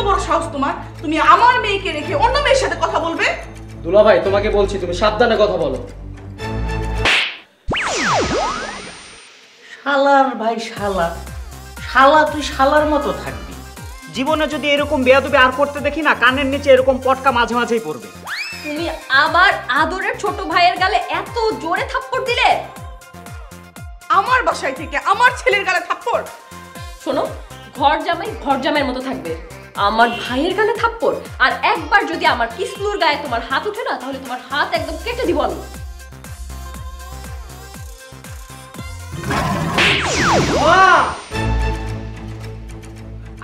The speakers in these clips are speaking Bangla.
বড় সাহস তোমার? তুমি আমার মেয়েকে রেখে অন্য মেয়ের সাথে কথা বলবে? দুলাভাই তোমাকে বলছি তুমি সাবধানে কথা বলো। শালার ভাই শালা, শালা তুই শালার মতো থাকবি। জীবনে যদি এরকম বেয়াদবি আর করতে দেখি না, কানের নিচে এরকম পটকা মাঝে মাঝেই পড়বে। তুমি আবার আদরের ছোট ভাইয়ের গালে এত জোরে থাপ্পড় দিলে? আমার বাসায় থেকে আমার ছেলের গালে থাপ্পড়? শোনো, ঘর জামাইয়ের মতো থাকবে। আমার ভাইয়ের গালে থাপ্পড়, আর একবার যদি আমার কিসলুর গায়ে তোমার হাত ওঠে না, তাহলে তোমার হাত একদম কেটে দিব আমি।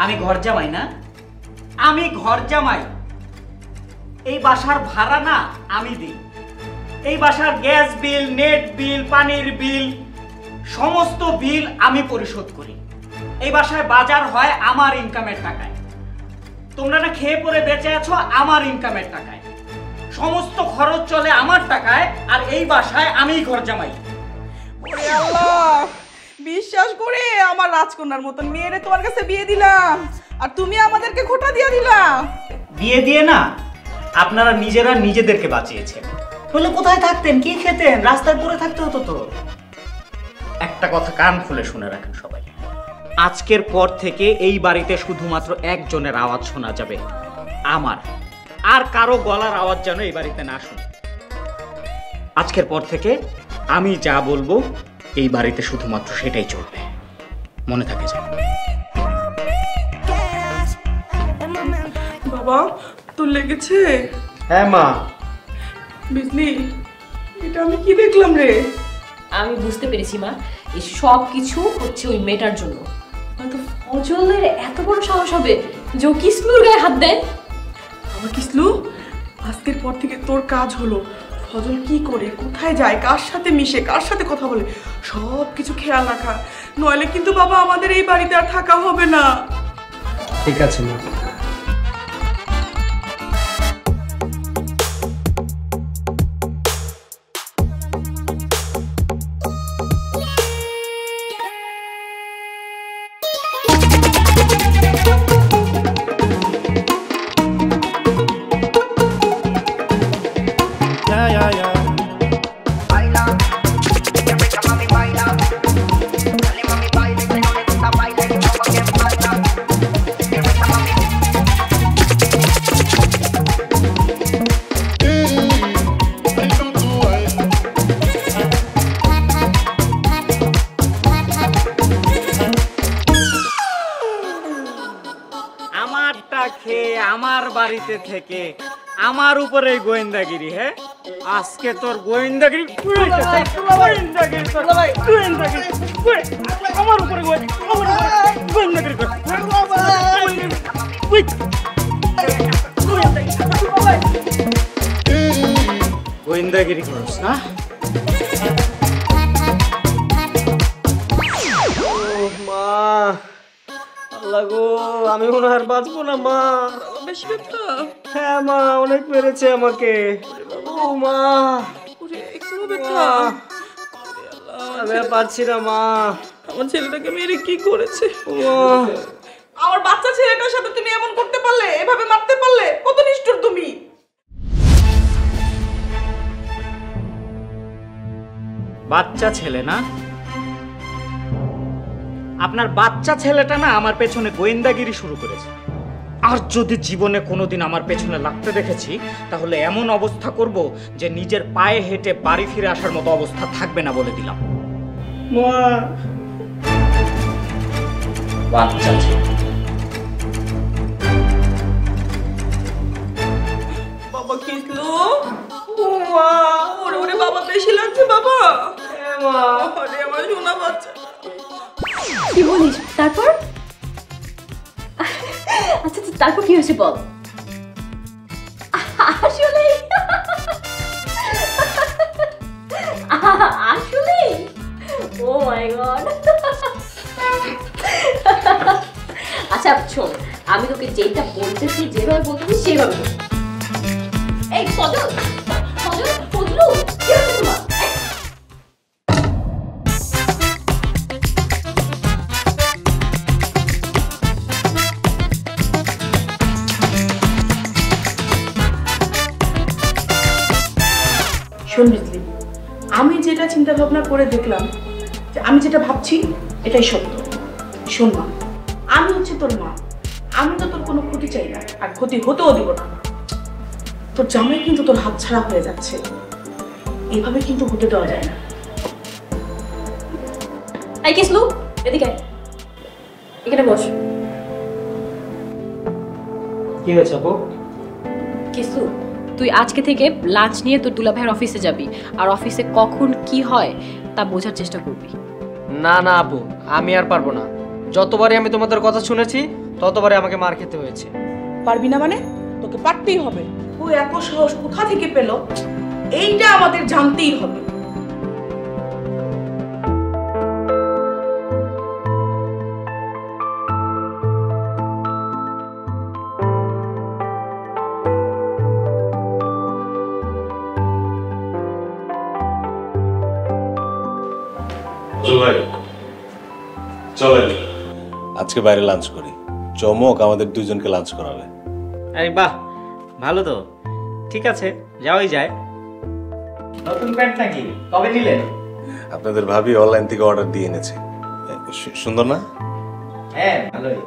আমি ঘর জামাই না? আমি ঘর জামাই। এই বাসার ভাড়া না আমি দিই। এই বাসার গ্যাস বিল, নেট বিল, পানির বিল, সমস্ত বিল আমি পরিশোধ করি। এই বাসায় বাজার হয় আমার ইনকামের টাকায়। তোমরা না খেয়ে পরে বেঁচে আছো আমার ইনকামের টাকায়। সমস্ত খরচ চলে আমার টাকায়, আর এই বাসায় আমিই ঘর জামাই। ওরে আল্লাহ, বিশ্বাস করে আমার রাজকন্যার মতন মেয়েরে তোমার কাছে বিয়ে দিলাম, আর তুমি আমাদেরকে খোঁটা দিয়ে দিলা। বিয়ে দিয়ে না, আপনারা নিজেরা নিজেদেরকে বাঁচিয়েছেন। বলে কোথায় থাকতেন, কি খেতেন? রাস্তায় পড়ে থাকতে হতো তো। একটা কথা কান খুলে শুনে রাখেন সবাই, আজকের পর থেকে এই বাড়িতে শুধুমাত্র একজনের আওয়াজ শোনা যাবে, আমার। আর কারো গলার আওয়াজ যেন এই বাড়িতে না শুনে। আজকের পর থেকে আমি যা বলবো এই বাড়িতে শুধুমাত্র সেটাই চলবে, মনে থাকে যেন। বাবা, তোর লেগেছে? হ্যাঁ মা। বিজলি, এটা আমি কি দেখলাম রে? আমি বুঝতে পেরেছি মা, এই সব কিছু হচ্ছে ওই মেয়েটার জন্য। হয়তো ফজলের এত বড় সাহস হবে যে ও কিসলুর গায়ে হাত দেয়। আমার কিসলু, আজকের পর থেকে তোর কাজ হলো ফজল কি করে, কোথায় যায়, কার সাথে মিশে, কার সাথে কথা বলে, সব কিছু খেয়াল রাখা। নইলে কিন্তু বাবা আমাদের এই বাড়িতে আর থাকা হবে না। ঠিক আছে মা। আমার বাড়িতে থেকে আমার উপরে গোয়েন্দাগিরি। হ্যাঁ, আজকে তোর গোয়েন্দাগিরি আমার উপরে গোয়েন্দাগিরি গোয়েন্দাগিরি করছ না? মা, আল্লাহ গো, আমি মনে হয় আর বাঁচবো না মা। বেশি ব্যথা? হ্যাঁ মা, অনেক মেরেছে আমাকে। ও মা, এখনো ব্যথা? আমি আর পারছি না মা। আমার ছেলেটাকে মেরে কি করেছে? ও আমার বাচ্চা ছেলেটার সাথে তুমি এমন করতে পারলে, এভাবে মারতে পারলে? কত নিষ্ঠুর তুমি! বাচ্চা ছেলে না? আপনার বাচ্চা ছেলেটা না আমার পেছনে গোয়েন্দাগিরি শুরু করেছে। আর যদি জীবনে কোনোদিন আমার পেছনে লাগতে দেখেছি, তাহলে এমন অবস্থা করব যে নিজের পায়ে হেঁটে বাড়ি ফিরে আসার মতো অবস্থা থাকবে না, বলে দিলাম। মা, বাচ্চা ছেলে। বাবা কিসলো? ও মা, ওরে ওরে বাবা, বেশি লাগছে বাবা। হ্যাঁ মা। আরে আমার সোনা বাচ্চা। কি বলিস? তারপর? আচ্ছা, তারপর কি হয়েছে বল। আসলে আসলে ও মাই গড। আচ্ছা শোন, আমি তোকে যেটা বলতেছি, যেভাবে বলতেছি সেইভাবে বল। এই ফজল, ফজল, ফজলু, কি হচ্ছে তোমার? শোন বিজলি, আমি যেটা চিন্তা ভাবনা করে দেখলাম যে আমি যেটা ভাবছি এটাই সত্য। শোন মা, আমি হচ্ছে তোর মা, আমি তো তোর কোনো ক্ষতি চাই না, আর ক্ষতি হতেও দিব না। তোর জামাই কিন্তু তোর হাতছাড়া হয়ে যাচ্ছে, এভাবে কিন্তু হতে দেওয়া যায় না। এই কিসলু, এদিকে আয়। এখানে বস। কি হয়েছে আপু? কিসলু, তুই আজকে থেকে লাঞ্চ নিয়ে তোর দুলা ভাইয়ের অফিসে যাবি, আর অফিসে কখন কি হয় তা বোঝার চেষ্টা করবি। না না আপু, আমি আর পারবো না। যতবারই আমি তোমাদের কথা শুনেছি ততবারই আমাকে মার খেতে হয়েছে। পারবি না মানে? তোকে পারতেই হবে। ও এত সাহস কোথা থেকে পেল এইটা আমাদের জানতেই হবে। ভাই চলেন আজকে বাইরে লাঞ্চ করি। চমক আমাদের দুইজনকে লাঞ্চ করাবে। আরে বাহ, ভালো তো। ঠিক আছে, যাওয়াই যায়। নতুন প্যান্ট নাকি? কবে নিলেন? আপনাদের ভাবি অনলাইন থেকে অর্ডার দিয়ে এনেছে। সুন্দর না? হ্যাঁ, ভালোই।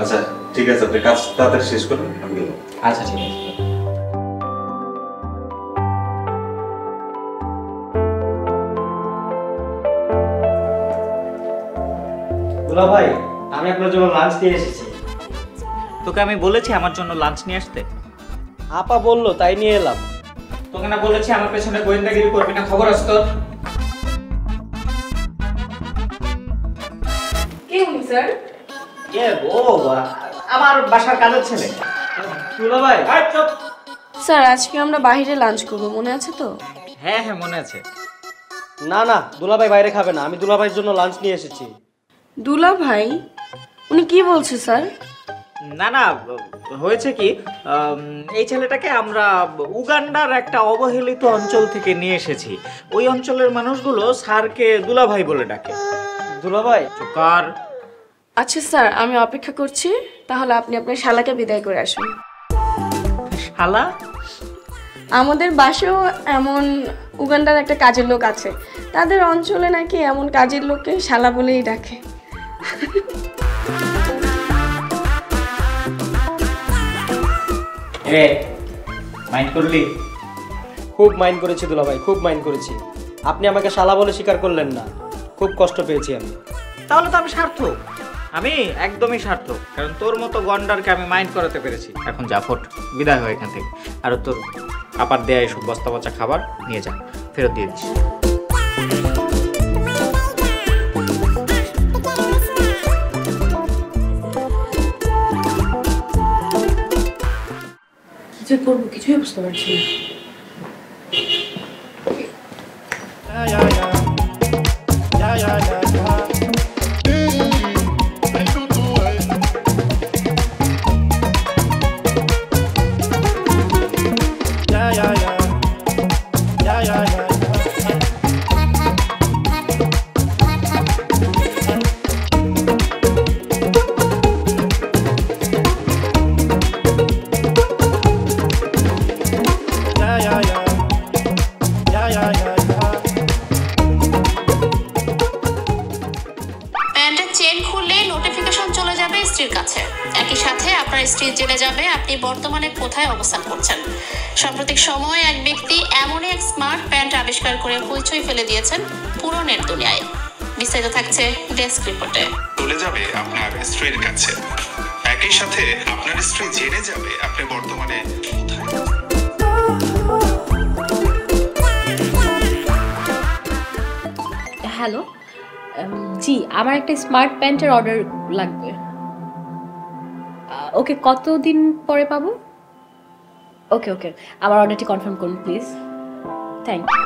আচ্ছা ঠিক আছে, আপনি কাজ তাড়াতাড়ি শেষ করুন, আমি গেলাম। আচ্ছা ঠিক আছে। দুলা ভাই, আমি আপনার জন্য লাঞ্চ দিয়ে এসেছি। তোকে আমি বলেছি আমার জন্য লাঞ্চ নিয়ে আসতে? আপা বললো তাই নিয়ে এলাম। তোকে না বলেছি আমার পেছনে গোয়েন্দাগিরি করবি না, খবর আছে তোর? কে উনি স্যার? কে? ও আমার বাসার কাজের ছেলে। দুলা ভাই, স্যার আজকে আমরা বাইরে লাঞ্চ করব, মনে আছে তো? হ্যাঁ হ্যাঁ মনে আছে। না না, দুলা ভাই বাইরে খাবে না, আমি দুলা ভাইয়ের জন্য লাঞ্চ নিয়ে এসেছি। দুলা ভাই? উনি কি বলছে স্যার? না না, হয়েছে কি, এই ছেলেটাকে আমরা উগান্ডার একটা অবহেলিত অঞ্চল থেকে নিয়ে এসেছি। ওই অঞ্চলের মানুষগুলো স্যারকে দুলাভাই বলে ডাকে। দুলা ভাই, চুকার। আচ্ছা স্যার, আমি অপেক্ষা করছি, তাহলে আপনি আপনার শালাকে বিদায় করে আসুন। শালা? আমাদের বাসাও এমন উগান্ডার একটা কাজের লোক আছে, তাদের অঞ্চলে নাকি এমন কাজের লোককে শালা বলেই ডাকে। এ মাইন্ড করলি? খুব মাইন্ড করেছি দুলা ভাই, খুব মাইন্ড করেছি। আপনি আমাকে শালা বলে স্বীকার করলেন না, খুব কষ্ট পেয়েছি আমি। তাহলে তো আমি সার্থক, আমি একদমই সার্থক, কারণ তোর মতো গন্ডারকে আমি মাইন্ড করাতে পেরেছি। এখন যা ফোট, বিদায় হয় এখান থেকে। আর তোর আপার দেয়া এসব বস্তা পচা খাবার নিয়ে যা, ফেরত দিয়ে দিস। কি যে করবো কিছুই বুঝতে পারছি না। প্যান্টের চেন খুললে নোটিফিকেশন চলে যাবে স্ত্রীর কাছে। একই সাথে আপনার স্ত্রী জেনে যাবে আপনি বর্তমানে কোথায় অবস্থান করছেন। সাম্প্রতিক সময়ে এক ব্যক্তি এমনই এক স্মার্ট প্যান্ট আবিষ্কার করে হইচই ফেলে দিয়েছেন পুরো নেট দুনিয়ায়। বিস্তারিত থাকছে ডেস্ক রিপোর্টে। চলে যাবে আপনার স্ত্রীর কাছে, একই সাথে আপনার স্ত্রী জেনে যাবে আপনি বর্তমানে হ্যালো, জি আমার একটা স্মার্ট প্যান্টের অর্ডার লাগবে। ওকে, কতদিন পরে পাবো? ওকে ওকে, আমার অর্ডারটি কনফার্ম করুন প্লিজ। Thank you.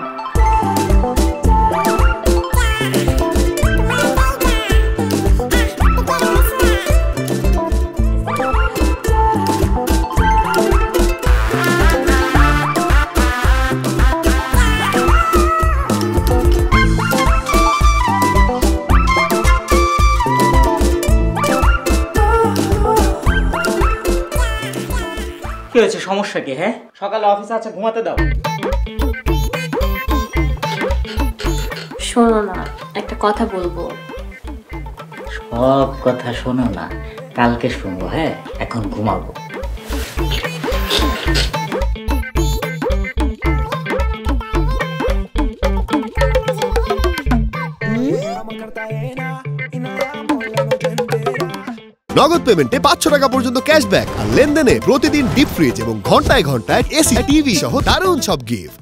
কি হয়েছে, সমস্যা কি? হ্যাঁ, সকালে অফিসে আছে, ঘুমাতে দাও। শোনো না, একটা কথা বলবো। সব কথা শোনো না, কালকে শুনবো। হ্যাঁ, এখন ঘুমাবো। নগদ পেমেন্টে 500 টাকা পর্যন্ত ক্যাশব্যাক আর লেনদেনে প্রতিদিন ডিপ ফ্রিজ এবং ঘন্টায় ঘন্টায় এসি টিভি সহ দারুণ সব গিফট।